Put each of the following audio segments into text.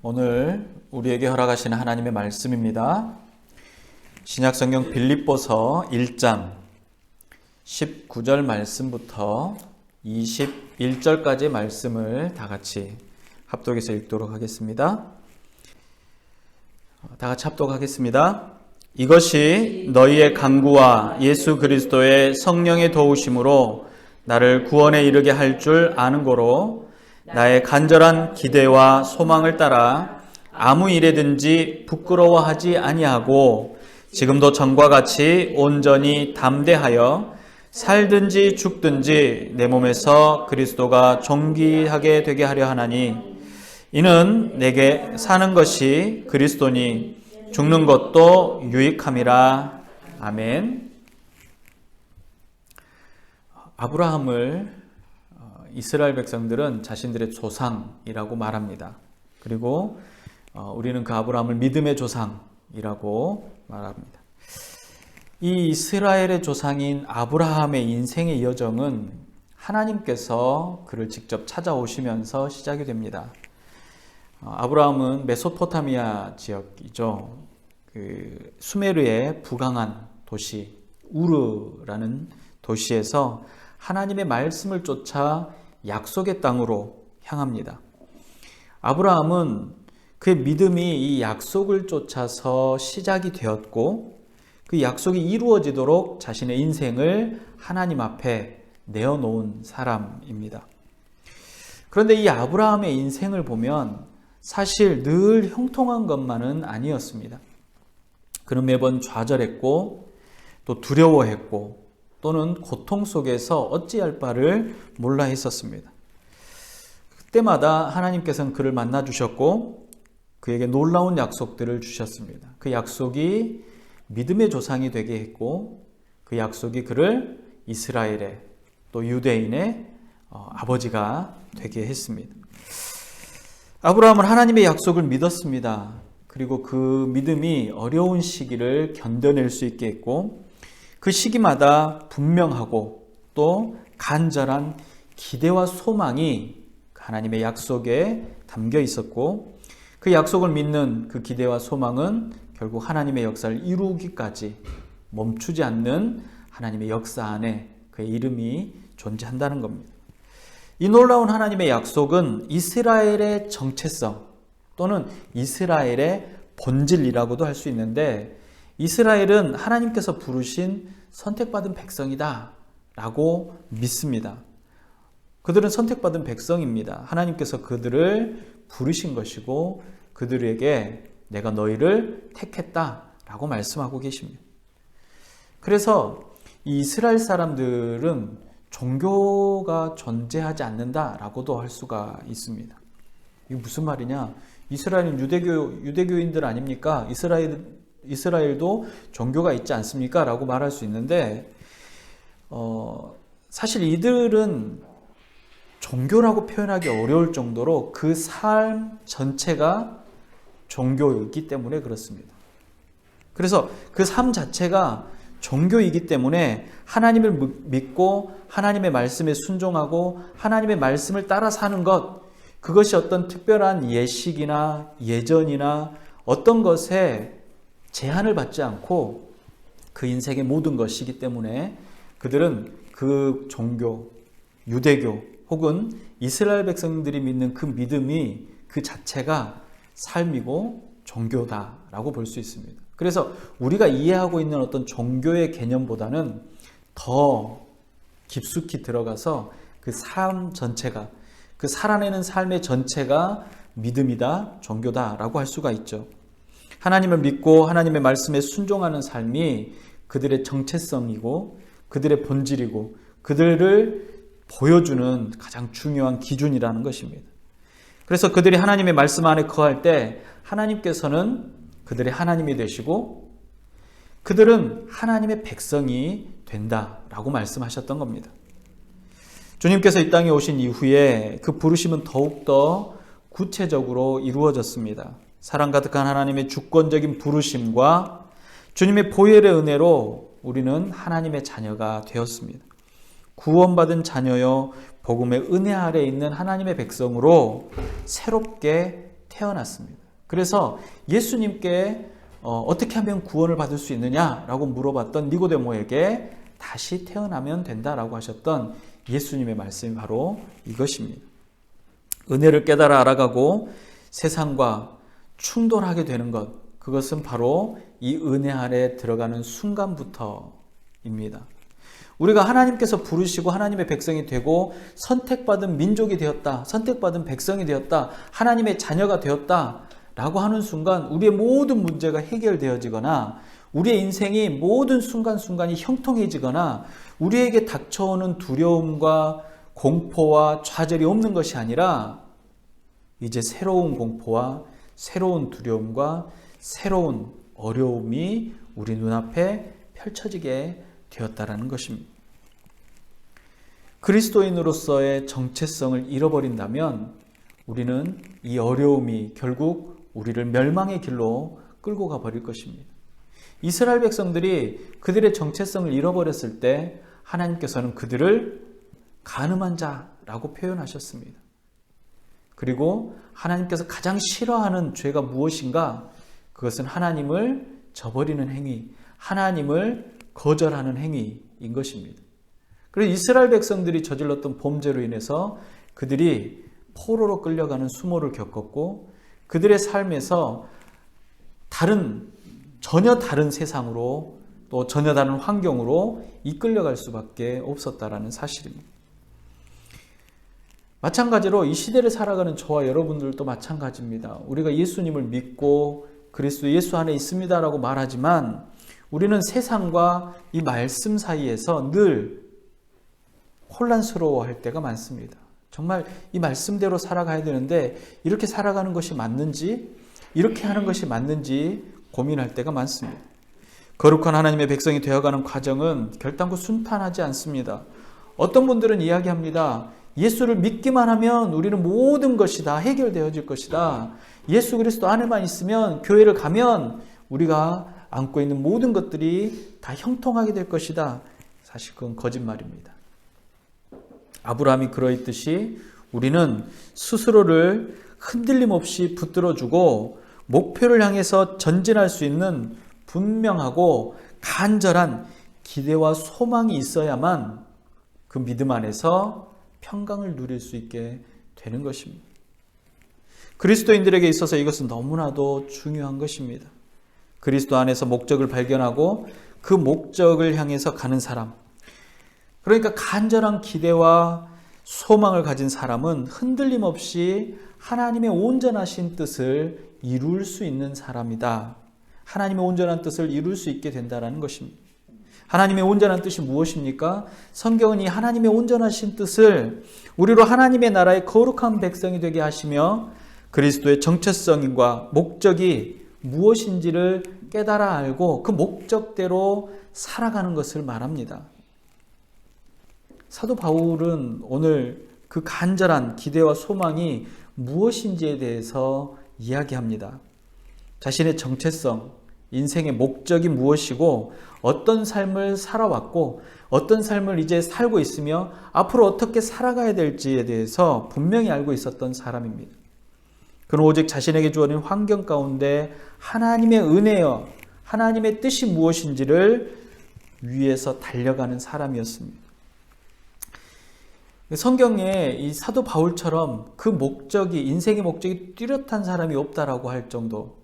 오늘 우리에게 허락하시는 하나님의 말씀입니다. 신약성경 빌립보서 1장 19절 말씀부터 21절까지의 말씀을 다 같이 합독해서 읽도록 하겠습니다. 다 같이 합독하겠습니다. 이것이 너희의 간구와 예수 그리스도의 성령의 도우심으로 나를 구원에 이르게 할 줄 아는 고로 나의 간절한 기대와 소망을 따라 아무 일에든지 부끄러워하지 아니하고 지금도 전과 같이 온전히 담대하여 살든지 죽든지 내 몸에서 그리스도가 존귀하게 되게 하려 하나니 이는 내게 사는 것이 그리스도니 죽는 것도 유익함이라. 아멘. 아브라함을 이스라엘 백성들은 자신들의 조상이라고 말합니다. 그리고 우리는 그 아브라함을 믿음의 조상이라고 말합니다. 이 이스라엘의 조상인 아브라함의 인생의 여정은 하나님께서 그를 직접 찾아오시면서 시작이 됩니다. 아브라함은 메소포타미아 지역이죠. 그 수메르의 부강한 도시 우르라는 도시에서 하나님의 말씀을 쫓아 약속의 땅으로 향합니다. 아브라함은 그의 믿음이 이 약속을 쫓아서 시작이 되었고 그 약속이 이루어지도록 자신의 인생을 하나님 앞에 내어놓은 사람입니다. 그런데 이 아브라함의 인생을 보면 사실 늘 형통한 것만은 아니었습니다. 그는 매번 좌절했고 또 두려워했고 또는 고통 속에서 어찌할 바를 몰라 했었습니다. 그때마다 하나님께서는 그를 만나 주셨고 그에게 놀라운 약속들을 주셨습니다. 그 약속이 믿음의 조상이 되게 했고 그 약속이 그를 이스라엘의 또 유대인의 아버지가 되게 했습니다. 아브라함은 하나님의 약속을 믿었습니다. 그리고 그 믿음이 어려운 시기를 견뎌낼 수 있게 했고 그 시기마다 분명하고 또 간절한 기대와 소망이 하나님의 약속에 담겨 있었고 그 약속을 믿는 그 기대와 소망은 결국 하나님의 역사를 이루기까지 멈추지 않는 하나님의 역사 안에 그의 이름이 존재한다는 겁니다. 이 놀라운 하나님의 약속은 이스라엘의 정체성 또는 이스라엘의 본질이라고도 할 수 있는데 이스라엘은 하나님께서 부르신 선택받은 백성이다 라고 믿습니다. 그들은 선택받은 백성입니다. 하나님께서 그들을 부르신 것이고 그들에게 내가 너희를 택했다 라고 말씀하고 계십니다. 그래서 이 이스라엘 사람들은 종교가 존재하지 않는다 라고도 할 수가 있습니다. 이게 무슨 말이냐? 이스라엘은 유대교인들 아닙니까? 이스라엘도 종교가 있지 않습니까? 라고 말할 수 있는데 사실 이들은 종교라고 표현하기 어려울 정도로 그 삶 전체가 종교이기 때문에 그렇습니다. 그래서 그 삶 자체가 종교이기 때문에 하나님을 믿고 하나님의 말씀에 순종하고 하나님의 말씀을 따라 사는 것, 그것이 어떤 특별한 예식이나 예전이나 어떤 것에 제한을 받지 않고 그 인생의 모든 것이기 때문에 그들은 그 종교, 유대교 혹은 이스라엘 백성들이 믿는 그 믿음이 그 자체가 삶이고 종교다라고 볼 수 있습니다. 그래서 우리가 이해하고 있는 어떤 종교의 개념보다는 더 깊숙이 들어가서 그 삶 전체가, 그 살아내는 삶의 전체가 믿음이다, 종교다라고 할 수가 있죠. 하나님을 믿고 하나님의 말씀에 순종하는 삶이 그들의 정체성이고 그들의 본질이고 그들을 보여주는 가장 중요한 기준이라는 것입니다. 그래서 그들이 하나님의 말씀 안에 거할 때 하나님께서는 그들의 하나님이 되시고 그들은 하나님의 백성이 된다라고 말씀하셨던 겁니다. 주님께서 이 땅에 오신 이후에 그 부르심은 더욱더 구체적으로 이루어졌습니다. 사랑 가득한 하나님의 주권적인 부르심과 주님의 보혈의 은혜로 우리는 하나님의 자녀가 되었습니다. 구원받은 자녀여 복음의 은혜 아래 있는 하나님의 백성으로 새롭게 태어났습니다. 그래서 예수님께 어떻게 하면 구원을 받을 수 있느냐라고 물어봤던 니고데모에게 다시 태어나면 된다라고 하셨던 예수님의 말씀이 바로 이것입니다. 은혜를 깨달아 알아가고 세상과 충돌하게 되는 것, 그것은 바로 이 은혜 아래 들어가는 순간부터입니다. 우리가 하나님께서 부르시고 하나님의 백성이 되고 선택받은 민족이 되었다, 선택받은 백성이 되었다, 하나님의 자녀가 되었다 라고 하는 순간 우리의 모든 문제가 해결되어지거나 우리의 인생이 모든 순간순간이 형통해지거나 우리에게 닥쳐오는 두려움과 공포와 좌절이 없는 것이 아니라 이제 새로운 공포와 새로운 두려움과 새로운 어려움이 우리 눈앞에 펼쳐지게 되었다라는 것입니다. 그리스도인으로서의 정체성을 잃어버린다면 우리는 이 어려움이 결국 우리를 멸망의 길로 끌고 가버릴 것입니다. 이스라엘 백성들이 그들의 정체성을 잃어버렸을 때 하나님께서는 그들을 간음한 자라고 표현하셨습니다. 그리고 하나님께서 가장 싫어하는 죄가 무엇인가? 그것은 하나님을 저버리는 행위, 하나님을 거절하는 행위인 것입니다. 그래서 이스라엘 백성들이 저질렀던 범죄로 인해서 그들이 포로로 끌려가는 수모를 겪었고 그들의 삶에서 전혀 다른 세상으로 또 전혀 다른 환경으로 이끌려갈 수밖에 없었다라는 사실입니다. 마찬가지로 이 시대를 살아가는 저와 여러분들도 마찬가지입니다. 우리가 예수님을 믿고 그리스도 예수 안에 있습니다라고 말하지만 우리는 세상과 이 말씀 사이에서 늘 혼란스러워할 때가 많습니다. 정말 이 말씀대로 살아가야 되는데 이렇게 살아가는 것이 맞는지, 이렇게 하는 것이 맞는지 고민할 때가 많습니다. 거룩한 하나님의 백성이 되어가는 과정은 결단코 순탄하지 않습니다. 어떤 분들은 이야기합니다. 예수를 믿기만 하면 우리는 모든 것이 다 해결되어질 것이다. 예수 그리스도 안에만 있으면, 교회를 가면 우리가 안고 있는 모든 것들이 다 형통하게 될 것이다. 사실 그건 거짓말입니다. 아브라함이 그러했듯이 우리는 스스로를 흔들림 없이 붙들어주고 목표를 향해서 전진할 수 있는 분명하고 간절한 기대와 소망이 있어야만 그 믿음 안에서 평강을 누릴 수 있게 되는 것입니다. 그리스도인들에게 있어서 이것은 너무나도 중요한 것입니다. 그리스도 안에서 목적을 발견하고 그 목적을 향해서 가는 사람, 그러니까 간절한 기대와 소망을 가진 사람은 흔들림 없이 하나님의 온전하신 뜻을 이룰 수 있는 사람이다. 하나님의 온전한 뜻을 이룰 수 있게 된다는 것입니다. 하나님의 온전한 뜻이 무엇입니까? 성경은 이 하나님의 온전하신 뜻을 우리로 하나님의 나라의 거룩한 백성이 되게 하시며 그리스도의 정체성과 목적이 무엇인지를 깨달아 알고 그 목적대로 살아가는 것을 말합니다. 사도 바울은 오늘 그 간절한 기대와 소망이 무엇인지에 대해서 이야기합니다. 자신의 정체성, 인생의 목적이 무엇이고 어떤 삶을 살아왔고 어떤 삶을 이제 살고 있으며 앞으로 어떻게 살아가야 될지에 대해서 분명히 알고 있었던 사람입니다. 그는 오직 자신에게 주어진 환경 가운데 하나님의 은혜여 하나님의 뜻이 무엇인지를 위해서 달려가는 사람이었습니다. 성경에 이 사도 바울처럼 그 목적이, 인생의 목적이 뚜렷한 사람이 없다라고 할 정도,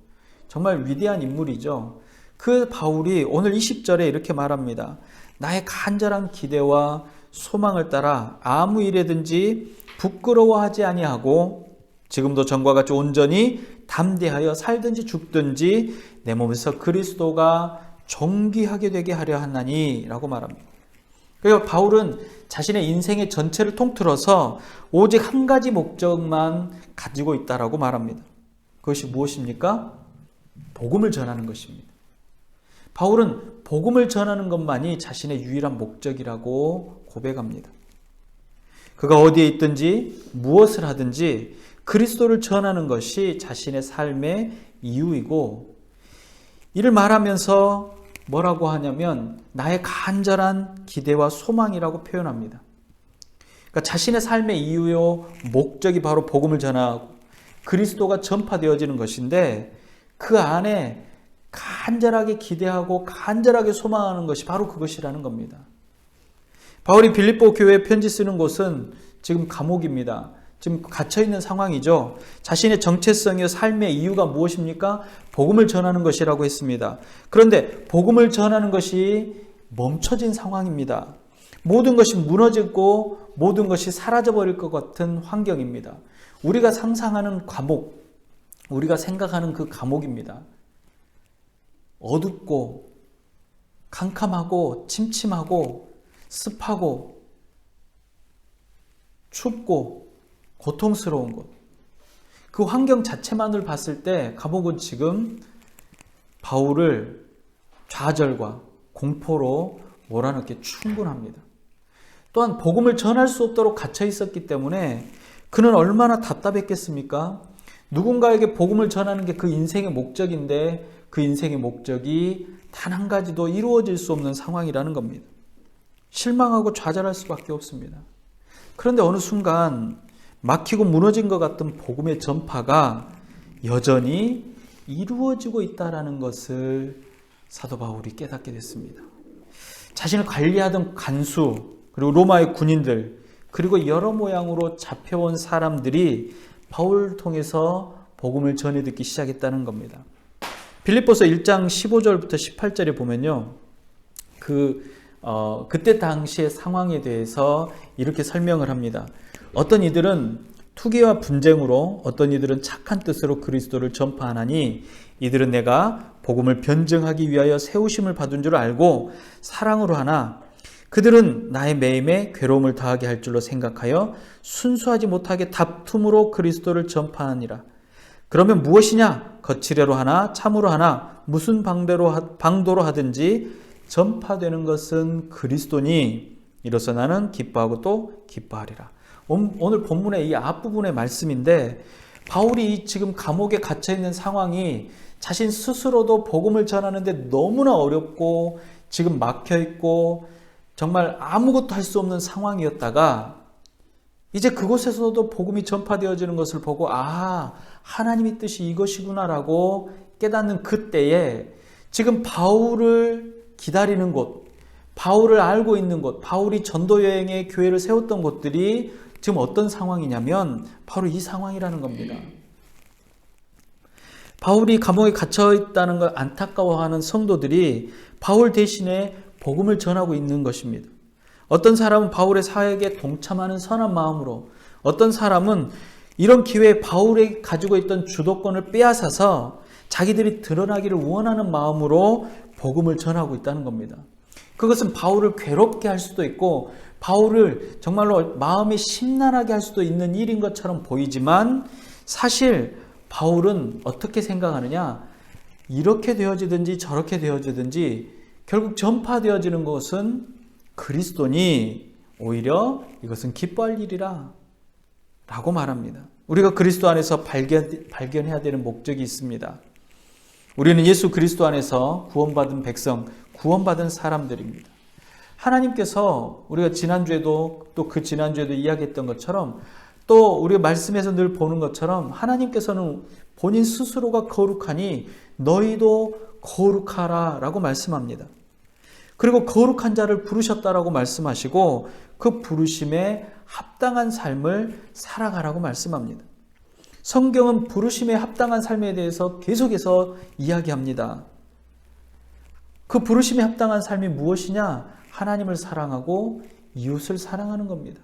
정말 위대한 인물이죠. 그 바울이 오늘 20절에 이렇게 말합니다. 나의 간절한 기대와 소망을 따라 아무 일에든지 부끄러워하지 아니하고 지금도 전과 같이 온전히 담대하여 살든지 죽든지 내 몸에서 그리스도가 존귀하게 되게 하려 하나니 라고 말합니다. 그러니까 바울은 자신의 인생의 전체를 통틀어서 오직 한 가지 목적만 가지고 있다라고 말합니다. 그것이 무엇입니까? 복음을 전하는 것입니다. 바울은 복음을 전하는 것만이 자신의 유일한 목적이라고 고백합니다. 그가 어디에 있든지 무엇을 하든지 그리스도를 전하는 것이 자신의 삶의 이유이고, 이를 말하면서 뭐라고 하냐면 나의 간절한 기대와 소망이라고 표현합니다. 그러니까 자신의 삶의 이유요 목적이 바로 복음을 전하고 그리스도가 전파되어지는 것인데 그 안에 간절하게 기대하고 간절하게 소망하는 것이 바로 그것이라는 겁니다. 바울이 빌립보 교회에 편지 쓰는 곳은 지금 감옥입니다. 지금 갇혀있는 상황이죠. 자신의 정체성이요 삶의 이유가 무엇입니까? 복음을 전하는 것이라고 했습니다. 그런데 복음을 전하는 것이 멈춰진 상황입니다. 모든 것이 무너지고 모든 것이 사라져버릴 것 같은 환경입니다. 우리가 상상하는 감옥, 우리가 생각하는 그 감옥입니다. 어둡고 캄캄하고 침침하고 습하고 춥고 고통스러운 곳. 그 환경 자체만을 봤을 때 감옥은 지금 바울을 좌절과 공포로 몰아넣기에 충분합니다. 또한 복음을 전할 수 없도록 갇혀 있었기 때문에 그는 얼마나 답답했겠습니까? 누군가에게 복음을 전하는 게 그 인생의 목적인데 그 인생의 목적이 단 한 가지도 이루어질 수 없는 상황이라는 겁니다. 실망하고 좌절할 수밖에 없습니다. 그런데 어느 순간 막히고 무너진 것 같은 복음의 전파가 여전히 이루어지고 있다는 것을 사도 바울이 깨닫게 됐습니다. 자신을 관리하던 간수, 그리고 로마의 군인들, 그리고 여러 모양으로 잡혀온 사람들이 바울을 통해서 복음을 전해 듣기 시작했다는 겁니다. 빌립보서 1장 15절부터 18절에 보면요. 그때 당시의 상황에 대해서 이렇게 설명을 합니다. 어떤 이들은 투기와 분쟁으로, 어떤 이들은 착한 뜻으로 그리스도를 전파하나니 이들은 내가 복음을 변증하기 위하여 세우심을 받은 줄 알고 사랑으로 하나 그들은 나의 매임에 괴로움을 당하게 할 줄로 생각하여 순수하지 못하게 다툼으로 그리스도를 전파하니라. 그러면 무엇이냐? 거칠애로 하나 참으로 하나 무슨 방도로 하든지 전파되는 것은 그리스도니 이로써 나는 기뻐하고 또 기뻐하리라. 오늘 본문의 이 앞부분의 말씀인데 바울이 지금 감옥에 갇혀있는 상황이 자신 스스로도 복음을 전하는데 너무나 어렵고 지금 막혀있고 정말 아무것도 할 수 없는 상황이었다가 이제 그곳에서도 복음이 전파되어지는 것을 보고 하나님의 뜻이 이것이구나라고 깨닫는 그때에 지금 바울을 기다리는 곳, 바울을 알고 있는 곳, 바울이 전도 여행에 교회를 세웠던 곳들이 지금 어떤 상황이냐면 바로 이 상황이라는 겁니다. 바울이 감옥에 갇혀 있다는 걸 안타까워하는 성도들이 바울 대신에 복음을 전하고 있는 것입니다. 어떤 사람은 바울의 사역에 동참하는 선한 마음으로, 어떤 사람은 이런 기회에 바울이 가지고 있던 주도권을 빼앗아서 자기들이 드러나기를 원하는 마음으로 복음을 전하고 있다는 겁니다. 그것은 바울을 괴롭게 할 수도 있고 바울을 정말로 마음이 심란하게 할 수도 있는 일인 것처럼 보이지만 사실 바울은 어떻게 생각하느냐? 이렇게 되어지든지 저렇게 되어지든지 결국 전파되어지는 것은 그리스도니 오히려 이것은 기뻐할 일이라 라고 말합니다. 우리가 그리스도 안에서 발견해야 되는 목적이 있습니다. 우리는 예수 그리스도 안에서 구원받은 백성, 구원받은 사람들입니다. 하나님께서 우리가 지난주에도 또 그 지난주에도 이야기했던 것처럼 또 우리가 말씀에서 늘 보는 것처럼 하나님께서는 본인 스스로가 거룩하니 너희도 거룩하라 라고 말씀합니다. 그리고 거룩한 자를 부르셨다라고 말씀하시고 그 부르심에 합당한 삶을 살아가라고 말씀합니다. 성경은 부르심에 합당한 삶에 대해서 계속해서 이야기합니다. 그 부르심에 합당한 삶이 무엇이냐? 하나님을 사랑하고 이웃을 사랑하는 겁니다.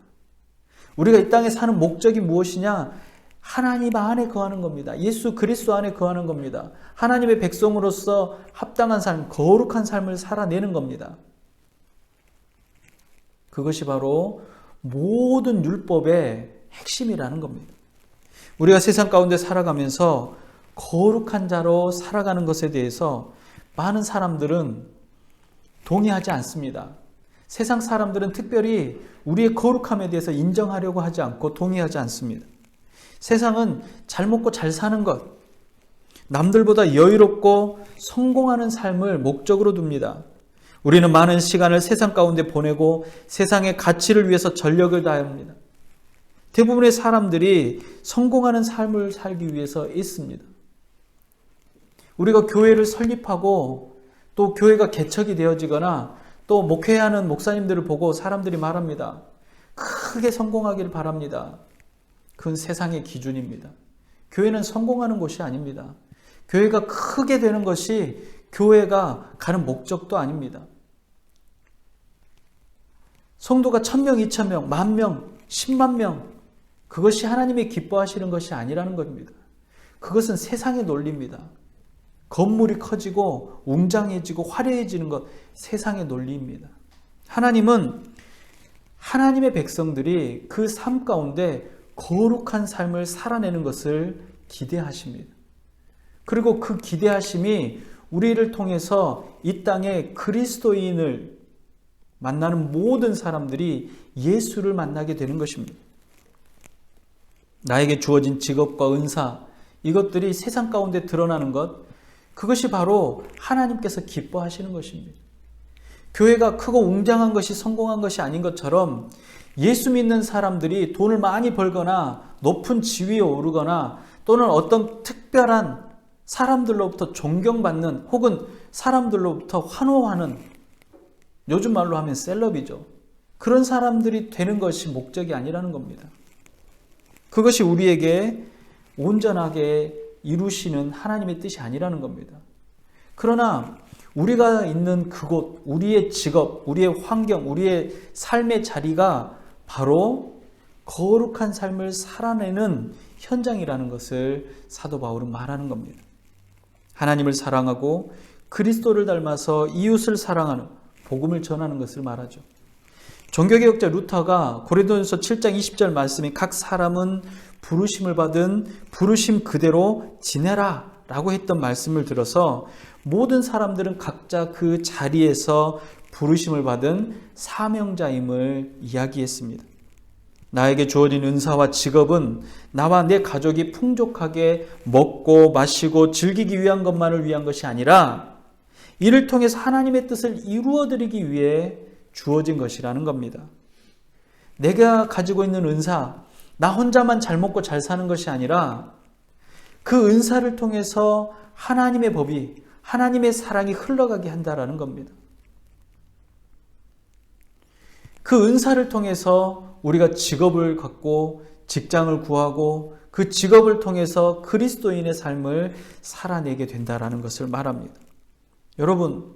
우리가 이 땅에 사는 목적이 무엇이냐? 하나님 안에 거하는 겁니다. 예수 그리스도 안에 거하는 겁니다. 하나님의 백성으로서 합당한 삶, 거룩한 삶을 살아내는 겁니다. 그것이 바로 모든 율법의 핵심이라는 겁니다. 우리가 세상 가운데 살아가면서 거룩한 자로 살아가는 것에 대해서 많은 사람들은 동의하지 않습니다. 세상 사람들은 특별히 우리의 거룩함에 대해서 인정하려고 하지 않고 동의하지 않습니다. 세상은 잘 먹고 잘 사는 것, 남들보다 여유롭고 성공하는 삶을 목적으로 둡니다. 우리는 많은 시간을 세상 가운데 보내고 세상의 가치를 위해서 전력을 다합니다. 대부분의 사람들이 성공하는 삶을 살기 위해서 있습니다. 우리가 교회를 설립하고 또 교회가 개척이 되어지거나 또 목회하는 목사님들을 보고 사람들이 말합니다. 크게 성공하기를 바랍니다. 그건 세상의 기준입니다. 교회는 성공하는 곳이 아닙니다. 교회가 크게 되는 것이 교회가 가는 목적도 아닙니다. 성도가 1000명, 2000명, 10,000명, 10만 명, 그것이 하나님이 기뻐하시는 것이 아니라는 겁니다. 그것은 세상의 논리입니다. 건물이 커지고 웅장해지고 화려해지는 것, 세상의 논리입니다. 하나님은 하나님의 백성들이 그 삶 가운데 거룩한 삶을 살아내는 것을 기대하십니다. 그리고 그 기대하심이 우리를 통해서 이 땅에 그리스도인을 만나는 모든 사람들이 예수를 만나게 되는 것입니다. 나에게 주어진 직업과 은사, 이것들이 세상 가운데 드러나는 것, 그것이 바로 하나님께서 기뻐하시는 것입니다. 교회가 크고 웅장한 것이 성공한 것이 아닌 것처럼 예수 믿는 사람들이 돈을 많이 벌거나 높은 지위에 오르거나 또는 어떤 특별한 사람들로부터 존경받는 혹은 사람들로부터 환호하는, 요즘 말로 하면 셀럽이죠. 그런 사람들이 되는 것이 목적이 아니라는 겁니다. 그것이 우리에게 온전하게 이루시는 하나님의 뜻이 아니라는 겁니다. 그러나 우리가 있는 그곳, 우리의 직업, 우리의 환경, 우리의 삶의 자리가 바로 거룩한 삶을 살아내는 현장이라는 것을 사도 바울은 말하는 겁니다. 하나님을 사랑하고 그리스도를 닮아서 이웃을 사랑하는 복음을 전하는 것을 말하죠. 종교개혁자 루터가 고린도전서 7장 20절 말씀이 각 사람은 부르심을 받은 부르심 그대로 지내라 라고 했던 말씀을 들어서 모든 사람들은 각자 그 자리에서 부르심을 받은 사명자임을 이야기했습니다. 나에게 주어진 은사와 직업은 나와 내 가족이 풍족하게 먹고 마시고 즐기기 위한 것만을 위한 것이 아니라 이를 통해서 하나님의 뜻을 이루어드리기 위해 주어진 것이라는 겁니다. 내가 가지고 있는 은사, 나 혼자만 잘 먹고 잘 사는 것이 아니라 그 은사를 통해서 하나님의 법이, 하나님의 사랑이 흘러가게 한다라는 겁니다. 그 은사를 통해서 우리가 직업을 갖고 직장을 구하고 그 직업을 통해서 그리스도인의 삶을 살아내게 된다라는 것을 말합니다. 여러분,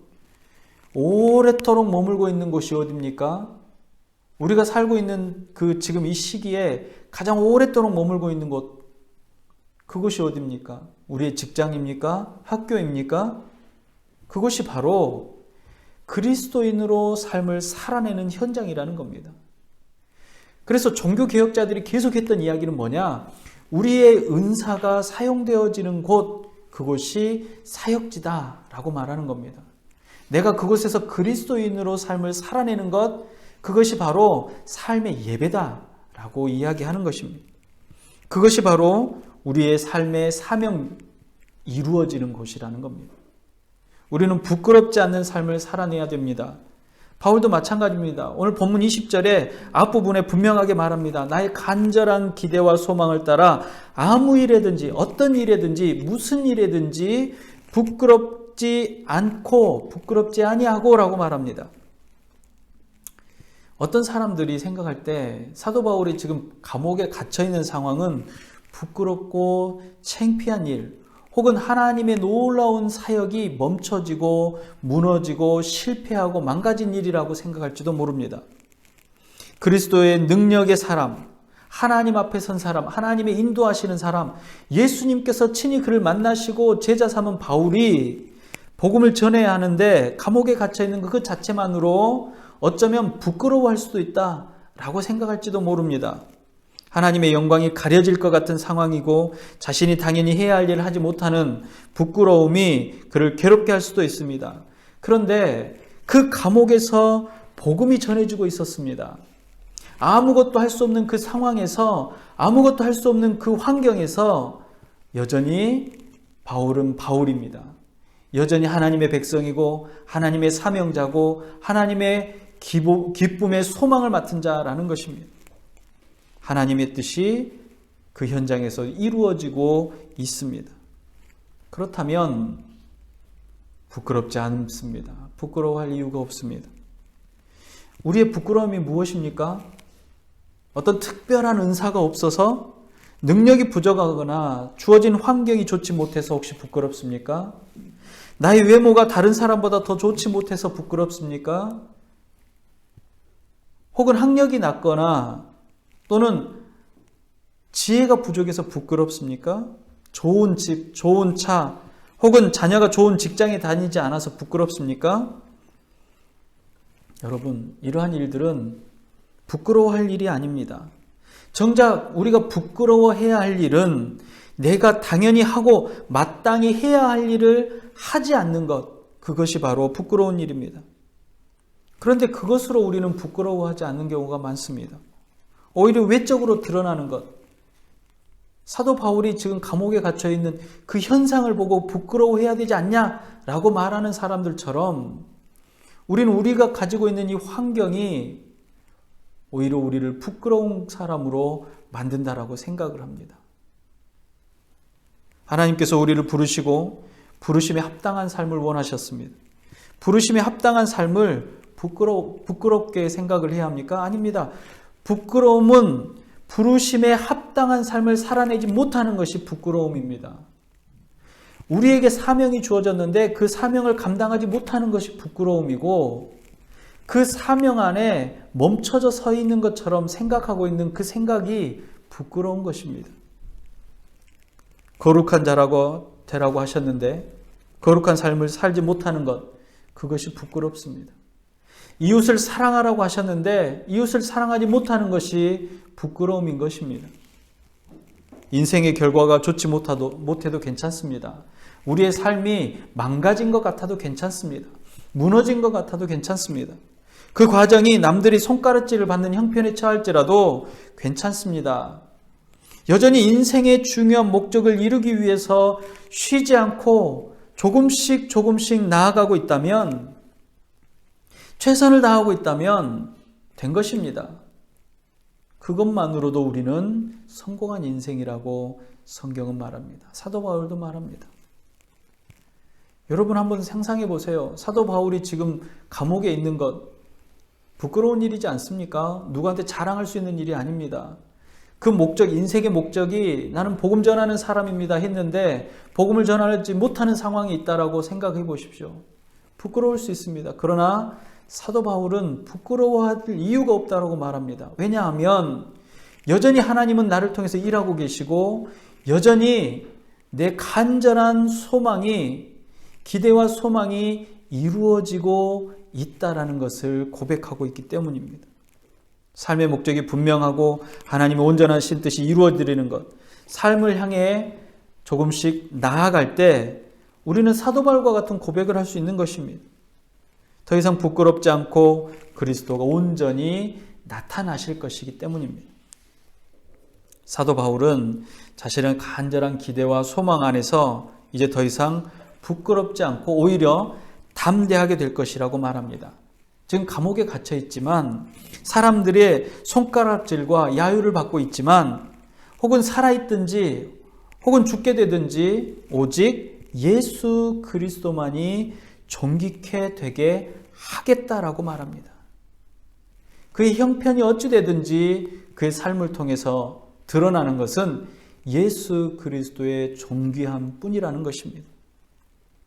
오랫도록 머물고 있는 곳이 어디입니까? 우리가 살고 있는 그 지금 이 시기에 가장 오랫도록 머물고 있는 곳, 그곳이 어디입니까? 우리의 직장입니까? 학교입니까? 그것이 바로 그리스도인으로 삶을 살아내는 현장이라는 겁니다. 그래서 종교개혁자들이 계속했던 이야기는 뭐냐? 우리의 은사가 사용되어지는 곳, 그곳이 사역지다라고 말하는 겁니다. 내가 그곳에서 그리스도인으로 삶을 살아내는 것, 그것이 바로 삶의 예배다라고 이야기하는 것입니다. 그것이 바로 우리의 삶의 사명 이루어지는 곳이라는 겁니다. 우리는 부끄럽지 않는 삶을 살아내야 됩니다. 바울도 마찬가지입니다. 오늘 본문 20절에 앞부분에 분명하게 말합니다. 나의 간절한 기대와 소망을 따라 아무 일에든지 어떤 일에든지 무슨 일에든지 부끄럽지 않고 부끄럽지 아니하고 라고 말합니다. 어떤 사람들이 생각할 때 사도 바울이 지금 감옥에 갇혀있는 상황은 부끄럽고 창피한 일, 혹은 하나님의 놀라운 사역이 멈춰지고 무너지고 실패하고 망가진 일이라고 생각할지도 모릅니다. 그리스도의 능력의 사람, 하나님 앞에 선 사람, 하나님의 인도하시는 사람, 예수님께서 친히 그를 만나시고 제자 삼은 바울이 복음을 전해야 하는데 감옥에 갇혀있는 그 자체만으로 어쩌면 부끄러워할 수도 있다라고 생각할지도 모릅니다. 하나님의 영광이 가려질 것 같은 상황이고 자신이 당연히 해야 할 일을 하지 못하는 부끄러움이 그를 괴롭게 할 수도 있습니다. 그런데 그 감옥에서 복음이 전해지고 있었습니다. 아무것도 할 수 없는 그 상황에서, 아무것도 할 수 없는 그 환경에서 여전히 바울은 바울입니다. 여전히 하나님의 백성이고 하나님의 사명자고 하나님의 기쁨의 소망을 맡은 자라는 것입니다. 하나님의 뜻이 그 현장에서 이루어지고 있습니다. 그렇다면 부끄럽지 않습니다. 부끄러워할 이유가 없습니다. 우리의 부끄러움이 무엇입니까? 어떤 특별한 은사가 없어서, 능력이 부족하거나 주어진 환경이 좋지 못해서 혹시 부끄럽습니까? 나의 외모가 다른 사람보다 더 좋지 못해서 부끄럽습니까? 혹은 학력이 낮거나 또는 지혜가 부족해서 부끄럽습니까? 좋은 집, 좋은 차, 혹은 자녀가 좋은 직장에 다니지 않아서 부끄럽습니까? 여러분, 이러한 일들은 부끄러워할 일이 아닙니다. 정작 우리가 부끄러워해야 할 일은 내가 당연히 하고 마땅히 해야 할 일을 하지 않는 것, 그것이 바로 부끄러운 일입니다. 그런데 그것으로 우리는 부끄러워하지 않는 경우가 많습니다. 오히려 외적으로 드러나는 것, 사도 바울이 지금 감옥에 갇혀 있는 그 현상을 보고 부끄러워해야 되지 않냐라고 말하는 사람들처럼 우리는 우리가 가지고 있는 이 환경이 오히려 우리를 부끄러운 사람으로 만든다라고 생각을 합니다. 하나님께서 우리를 부르시고 부르심에 합당한 삶을 원하셨습니다. 부르심에 합당한 삶을 부끄럽게 생각을 해야 합니까? 아닙니다. 부끄러움은 부르심에 합당한 삶을 살아내지 못하는 것이 부끄러움입니다. 우리에게 사명이 주어졌는데 그 사명을 감당하지 못하는 것이 부끄러움이고, 그 사명 안에 멈춰져 서 있는 것처럼 생각하고 있는 그 생각이 부끄러운 것입니다. 거룩한 자라고 되라고 하셨는데 거룩한 삶을 살지 못하는 것, 그것이 부끄럽습니다. 이웃을 사랑하라고 하셨는데 이웃을 사랑하지 못하는 것이 부끄러움인 것입니다. 인생의 결과가 좋지 못해도 괜찮습니다. 우리의 삶이 망가진 것 같아도 괜찮습니다. 무너진 것 같아도 괜찮습니다. 그 과정이 남들이 손가락질을 받는 형편에 처할지라도 괜찮습니다. 여전히 인생의 중요한 목적을 이루기 위해서 쉬지 않고 조금씩 나아가고 있다면, 최선을 다하고 있다면 된 것입니다. 그것만으로도 우리는 성공한 인생이라고 성경은 말합니다. 사도 바울도 말합니다. 여러분 한번 상상해 보세요. 사도 바울이 지금 감옥에 있는 것 부끄러운 일이지 않습니까? 누구한테 자랑할 수 있는 일이 아닙니다. 그 목적, 인생의 목적이 나는 복음 전하는 사람입니다 했는데 복음을 전하지 못하는 상황이 있다라고 생각해 보십시오. 부끄러울 수 있습니다. 그러나 사도 바울은 부끄러워할 이유가 없다라고 말합니다. 왜냐하면 여전히 하나님은 나를 통해서 일하고 계시고 여전히 내 간절한 소망이, 기대와 소망이 이루어지고 있다라는 것을 고백하고 있기 때문입니다. 삶의 목적이 분명하고 하나님의 온전하신 뜻이 이루어지는 것, 삶을 향해 조금씩 나아갈 때 우리는 사도 바울과 같은 고백을 할 수 있는 것입니다. 더 이상 부끄럽지 않고 그리스도가 온전히 나타나실 것이기 때문입니다. 사도 바울은 자신의 간절한 기대와 소망 안에서 이제 더 이상 부끄럽지 않고 오히려 담대하게 될 것이라고 말합니다. 지금 감옥에 갇혀 있지만 사람들의 손가락질과 야유를 받고 있지만 혹은 살아있든지 혹은 죽게 되든지 오직 예수 그리스도만이 존귀케 되게 하겠다라고 말합니다. 그의 형편이 어찌 되든지 그의 삶을 통해서 드러나는 것은 예수 그리스도의 존귀함 뿐이라는 것입니다.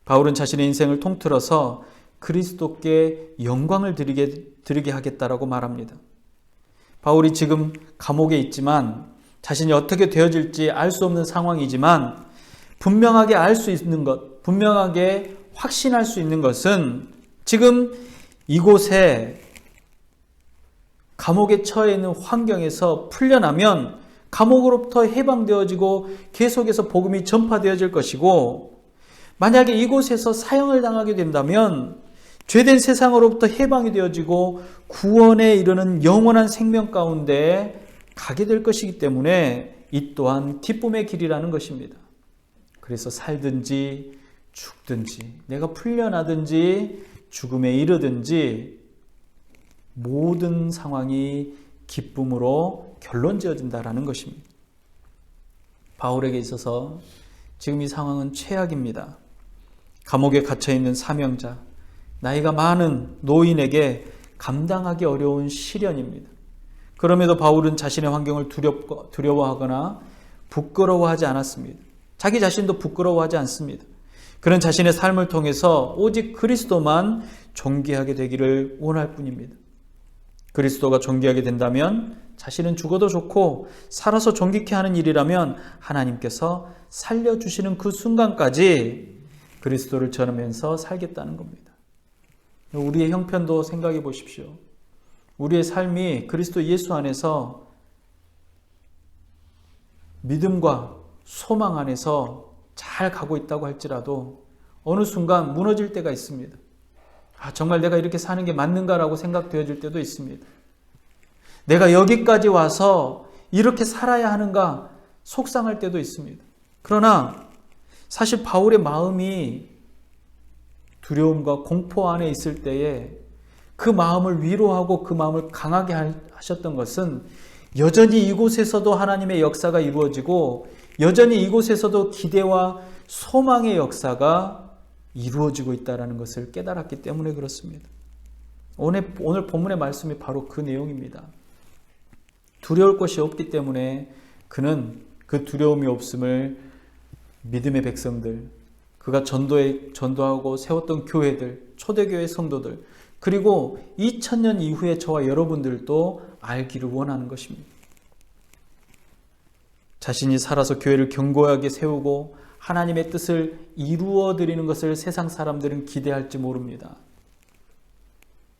바울은 자신의 인생을 통틀어서 그리스도께 영광을 드리게 하겠다라고 말합니다. 바울이 지금 감옥에 있지만 자신이 어떻게 되어질지 알 수 없는 상황이지만 분명하게 알 수 있는 것, 분명하게 확신할 수 있는 것은 지금 이곳에 감옥에 처해 있는 환경에서 풀려나면 감옥으로부터 해방되어지고 계속해서 복음이 전파되어질 것이고, 만약에 이곳에서 사형을 당하게 된다면 죄된 세상으로부터 해방이 되어지고 구원에 이르는 영원한 생명 가운데 가게 될 것이기 때문에 이 또한 기쁨의 길이라는 것입니다. 그래서 살든지 죽든지 내가 풀려나든지 죽음에 이르든지 모든 상황이 기쁨으로 결론 지어진다라는 것입니다. 바울에게 있어서 지금 이 상황은 최악입니다. 감옥에 갇혀있는 사명자, 나이가 많은 노인에게 감당하기 어려운 시련입니다. 그럼에도 바울은 자신의 환경을 두려워하거나 부끄러워하지 않았습니다. 자기 자신도 부끄러워하지 않습니다. 그는 자신의 삶을 통해서 오직 그리스도만 존귀하게 되기를 원할 뿐입니다. 그리스도가 존귀하게 된다면 자신은 죽어도 좋고 살아서 존귀케 하는 일이라면 하나님께서 살려주시는 그 순간까지 그리스도를 전하면서 살겠다는 겁니다. 우리의 형편도 생각해 보십시오. 우리의 삶이 그리스도 예수 안에서 믿음과 소망 안에서 잘 가고 있다고 할지라도 어느 순간 무너질 때가 있습니다. 정말 내가 이렇게 사는 게 맞는가라고 생각되어질 때도 있습니다. 내가 여기까지 와서 이렇게 살아야 하는가 속상할 때도 있습니다. 그러나 사실 바울의 마음이 두려움과 공포 안에 있을 때에 그 마음을 위로하고 그 마음을 강하게 하셨던 것은 여전히 이곳에서도 하나님의 역사가 이루어지고 여전히 이곳에서도 기대와 소망의 역사가 이루어지고 있다는 것을 깨달았기 때문에 그렇습니다. 오늘 본문의 말씀이 바로 그 내용입니다. 두려울 것이 없기 때문에 그는 그 두려움이 없음을 믿음의 백성들, 그가 전도하고 세웠던 교회들, 초대교회 성도들, 그리고 2000년 이후에 저와 여러분들도 알기를 원하는 것입니다. 자신이 살아서 교회를 견고하게 세우고 하나님의 뜻을 이루어 드리는 것을 세상 사람들은 기대할지 모릅니다.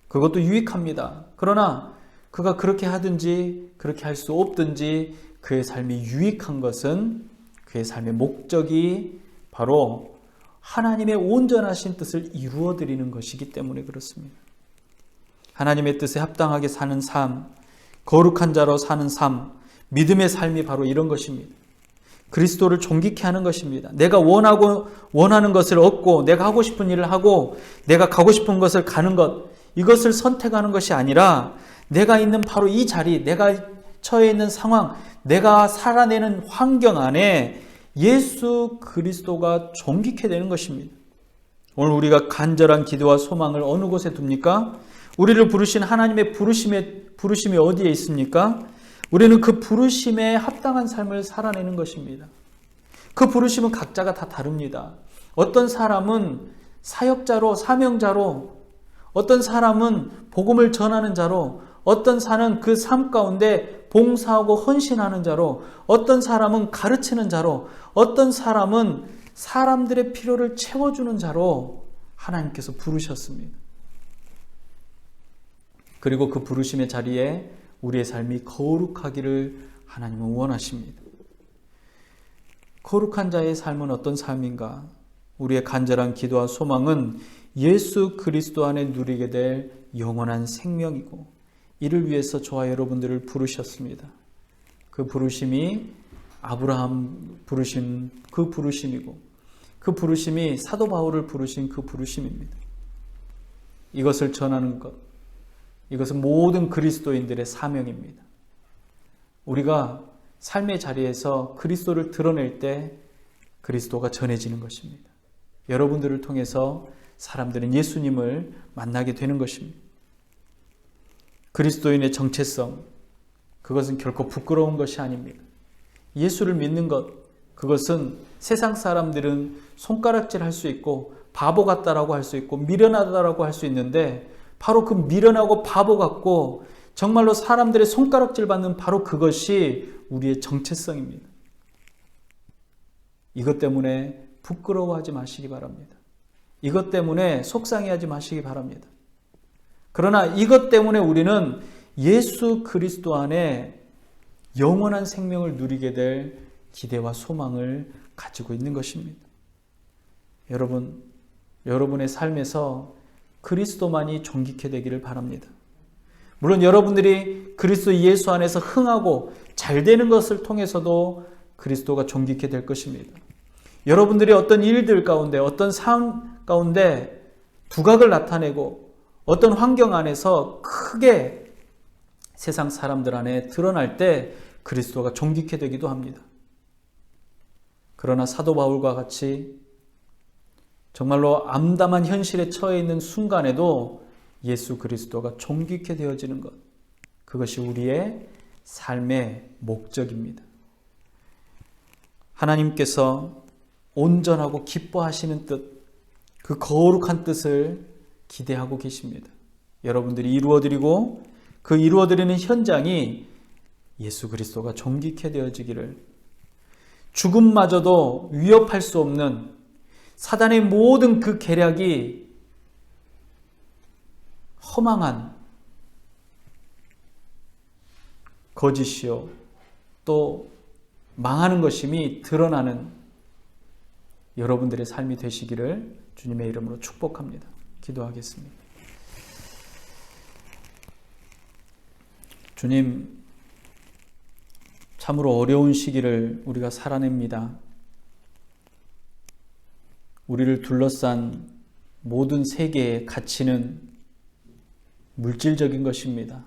그것도 유익합니다. 그러나 그가 그렇게 하든지 그렇게 할 수 없든지 그의 삶이 유익한 것은 그의 삶의 목적이 바로 하나님의 온전하신 뜻을 이루어 드리는 것이기 때문에 그렇습니다. 하나님의 뜻에 합당하게 사는 삶, 거룩한 자로 사는 삶, 믿음의 삶이 바로 이런 것입니다. 그리스도를 존귀케 하는 것입니다. 내가 원하는 것을 얻고 내가 하고 싶은 일을 하고 내가 가고 싶은 것을 가는 것, 이것을 선택하는 것이 아니라 내가 있는 바로 이 자리, 내가 처해 있는 상황, 내가 살아내는 환경 안에 예수 그리스도가 존귀케 되는 것입니다. 오늘 우리가 간절한 기도와 소망을 어느 곳에 둡니까? 우리를 부르신 하나님의 부르심이 어디에 있습니까? 우리는 그 부르심에 합당한 삶을 살아내는 것입니다. 그 부르심은 각자가 다 다릅니다. 어떤 사람은 사역자로, 사명자로, 어떤 사람은 복음을 전하는 자로, 어떤 사람은 그 삶 가운데 봉사하고 헌신하는 자로, 어떤 사람은 가르치는 자로, 어떤 사람은 사람들의 필요를 채워주는 자로 하나님께서 부르셨습니다. 그리고 그 부르심의 자리에 우리의 삶이 거룩하기를 하나님은 원하십니다. 거룩한 자의 삶은 어떤 삶인가? 우리의 간절한 기도와 소망은 예수 그리스도 안에 누리게 될 영원한 생명이고, 이를 위해서 저와 여러분들을 부르셨습니다. 그 부르심이 아브라함 부르신 그 부르심이고, 그 부르심이 사도 바울을 부르신 그 부르심입니다. 이것을 전하는 것, 이것은 모든 그리스도인들의 사명입니다. 우리가 삶의 자리에서 그리스도를 드러낼 때 그리스도가 전해지는 것입니다. 여러분들을 통해서 사람들은 예수님을 만나게 되는 것입니다. 그리스도인의 정체성, 그것은 결코 부끄러운 것이 아닙니다. 예수를 믿는 것, 그것은 세상 사람들은 손가락질 할 수 있고 바보 같다라고 할 수 있고 미련하다라고 할 수 있는데, 바로 그 미련하고 바보 같고 정말로 사람들의 손가락질 받는 바로 그것이 우리의 정체성입니다. 이것 때문에 부끄러워하지 마시기 바랍니다. 이것 때문에 속상해하지 마시기 바랍니다. 그러나 이것 때문에 우리는 예수 그리스도 안에 영원한 생명을 누리게 될 기대와 소망을 가지고 있는 것입니다. 여러분, 여러분의 삶에서 그리스도만이 존귀케 되기를 바랍니다. 물론 여러분들이 그리스도 예수 안에서 흥하고 잘 되는 것을 통해서도 그리스도가 존귀케 될 것입니다. 여러분들이 어떤 일들 가운데, 어떤 삶 가운데 두각을 나타내고 어떤 환경 안에서 크게 세상 사람들 안에 드러날 때 그리스도가 존귀케 되기도 합니다. 그러나 사도 바울과 같이 정말로 암담한 현실에 처해 있는 순간에도 예수 그리스도가 존귀케 되어지는 것, 그것이 우리의 삶의 목적입니다. 하나님께서 온전하고 기뻐하시는 뜻, 그 거룩한 뜻을 기대하고 계십니다. 여러분들이 이루어드리고 그 이루어드리는 현장이 예수 그리스도가 존귀케 되어지기를, 죽음마저도 위협할 수 없는 사단의 모든 그 계략이 허망한 거짓이요 또 망하는 것임이 드러나는 여러분들의 삶이 되시기를 주님의 이름으로 축복합니다. 기도하겠습니다. 주님, 참으로 어려운 시기를 우리가 살아냅니다. 우리를 둘러싼 모든 세계의 가치는 물질적인 것입니다.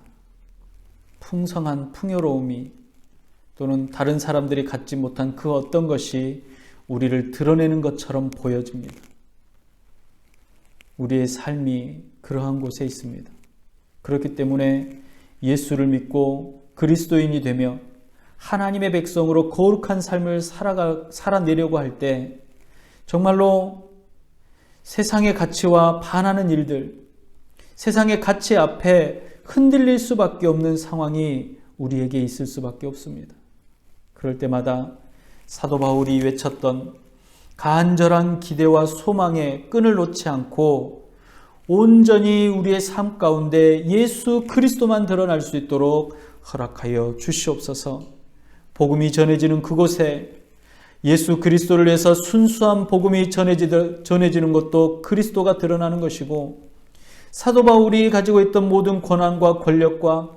풍성한 풍요로움이 또는 다른 사람들이 갖지 못한 그 어떤 것이 우리를 드러내는 것처럼 보여집니다. 우리의 삶이 그러한 곳에 있습니다. 그렇기 때문에 예수를 믿고 그리스도인이 되며 하나님의 백성으로 거룩한 삶을 살아내려고 할 때 정말로 세상의 가치와 반하는 일들, 세상의 가치 앞에 흔들릴 수밖에 없는 상황이 우리에게 있을 수밖에 없습니다. 그럴 때마다 사도 바울이 외쳤던 간절한 기대와 소망에 끈을 놓지 않고 온전히 우리의 삶 가운데 예수 그리스도만 드러날 수 있도록 허락하여 주시옵소서. 복음이 전해지는 그곳에 예수 그리스도를 위해서 순수한 복음이 전해지는 것도 그리스도가 드러나는 것이고, 사도 바울이 가지고 있던 모든 권한과 권력과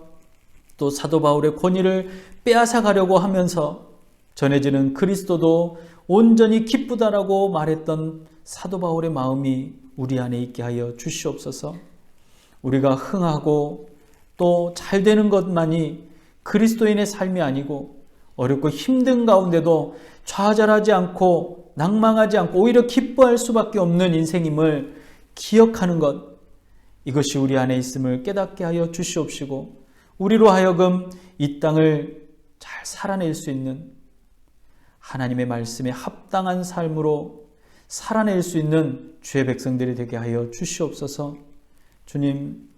또 사도 바울의 권위를 빼앗아 가려고 하면서 전해지는 그리스도도 온전히 기쁘다라고 말했던 사도 바울의 마음이 우리 안에 있게 하여 주시옵소서. 우리가 흥하고 또 잘 되는 것만이 그리스도인의 삶이 아니고, 어렵고 힘든 가운데도 좌절하지 않고 낭망하지 않고 오히려 기뻐할 수밖에 없는 인생임을 기억하는 것, 이것이 우리 안에 있음을 깨닫게 하여 주시옵시고, 우리로 하여금 이 땅을 잘 살아낼 수 있는, 하나님의 말씀에 합당한 삶으로 살아낼 수 있는 주의 백성들이 되게 하여 주시옵소서. 주님,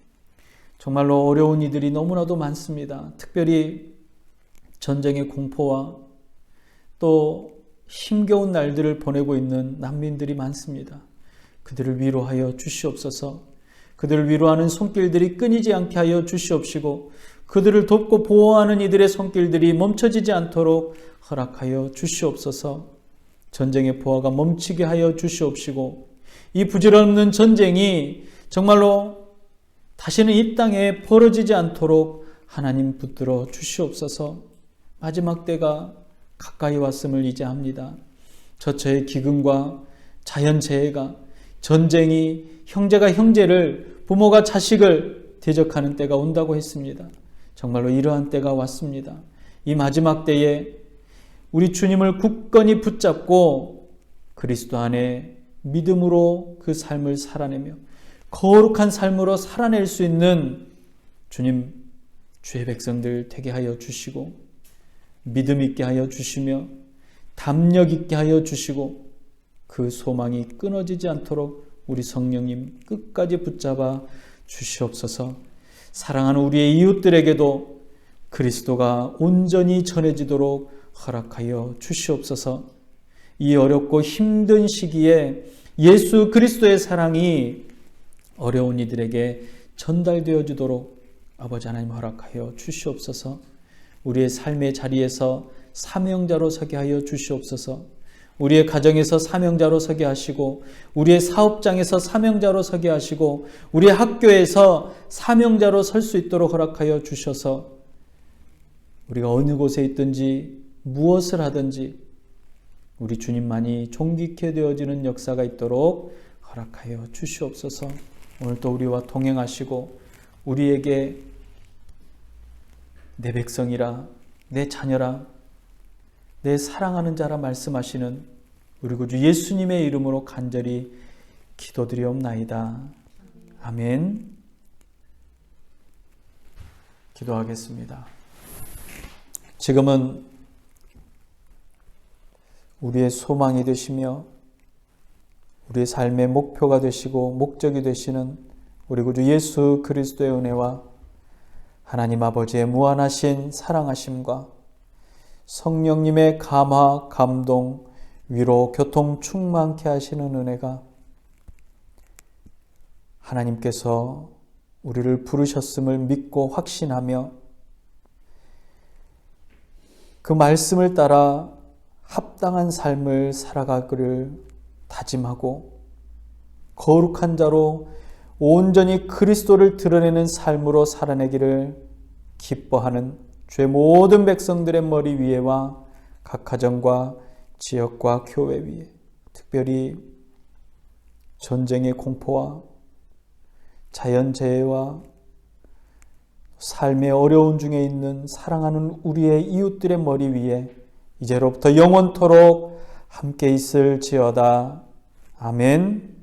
정말로 어려운 이들이 너무나도 많습니다. 특별히 전쟁의 공포와 또 힘겨운 날들을 보내고 있는 난민들이 많습니다. 그들을 위로하여 주시옵소서. 그들을 위로하는 손길들이 끊이지 않게 하여 주시옵시고, 그들을 돕고 보호하는 이들의 손길들이 멈춰지지 않도록 허락하여 주시옵소서. 전쟁의 포화가 멈추게 하여 주시옵시고, 이 부질없는 전쟁이 정말로 다시는 이 땅에 벌어지지 않도록 하나님 붙들어 주시옵소서. 마지막 때가 가까이 왔음을 이제 합니다. 저처의 기근과 자연재해가, 전쟁이 형제가 형제를, 부모가 자식을 대적하는 때가 온다고 했습니다. 정말로 이러한 때가 왔습니다. 이 마지막 때에 우리 주님을 굳건히 붙잡고 그리스도 안에 믿음으로 그 삶을 살아내며 거룩한 삶으로 살아낼 수 있는 주님, 주의 백성들 되게 하여 주시고, 믿음 있게 하여 주시며 담력 있게 하여 주시고, 그 소망이 끊어지지 않도록 우리 성령님 끝까지 붙잡아 주시옵소서. 사랑하는 우리의 이웃들에게도 그리스도가 온전히 전해지도록 허락하여 주시옵소서. 이 어렵고 힘든 시기에 예수 그리스도의 사랑이 어려운 이들에게 전달되어 주도록 아버지 하나님 허락하여 주시옵소서. 우리의 삶의 자리에서 사명자로 서게 하여 주시옵소서. 우리의 가정에서 사명자로 서게 하시고, 우리의 사업장에서 사명자로 서게 하시고, 우리의 학교에서 사명자로 설 수 있도록 허락하여 주셔서 우리가 어느 곳에 있든지 무엇을 하든지 우리 주님만이 존귀케 되어지는 역사가 있도록 허락하여 주시옵소서. 오늘 또 우리와 동행하시고 우리에게 내 백성이라, 내 자녀라, 내 사랑하는 자라 말씀하시는 우리 구주 예수님의 이름으로 간절히 기도드리옵나이다. 아멘. 기도하겠습니다. 지금은 우리의 소망이 되시며 우리의 삶의 목표가 되시고 목적이 되시는 우리 구주 예수 그리스도의 은혜와 하나님 아버지의 무한하신 사랑하심과 성령님의 감화, 감동, 위로, 교통 충만케 하시는 은혜가 하나님께서 우리를 부르셨음을 믿고 확신하며 그 말씀을 따라 합당한 삶을 살아가기를 다짐하고 거룩한 자로 온전히 그리스도를 드러내는 삶으로 살아내기를 기뻐하는 주의 모든 백성들의 머리 위에와 각 가정과 지역과 교회 위에, 특별히 전쟁의 공포와 자연재해와 삶의 어려운 중에 있는 사랑하는 우리의 이웃들의 머리 위에 이제로부터 영원토록 함께 있을지어다. 아멘.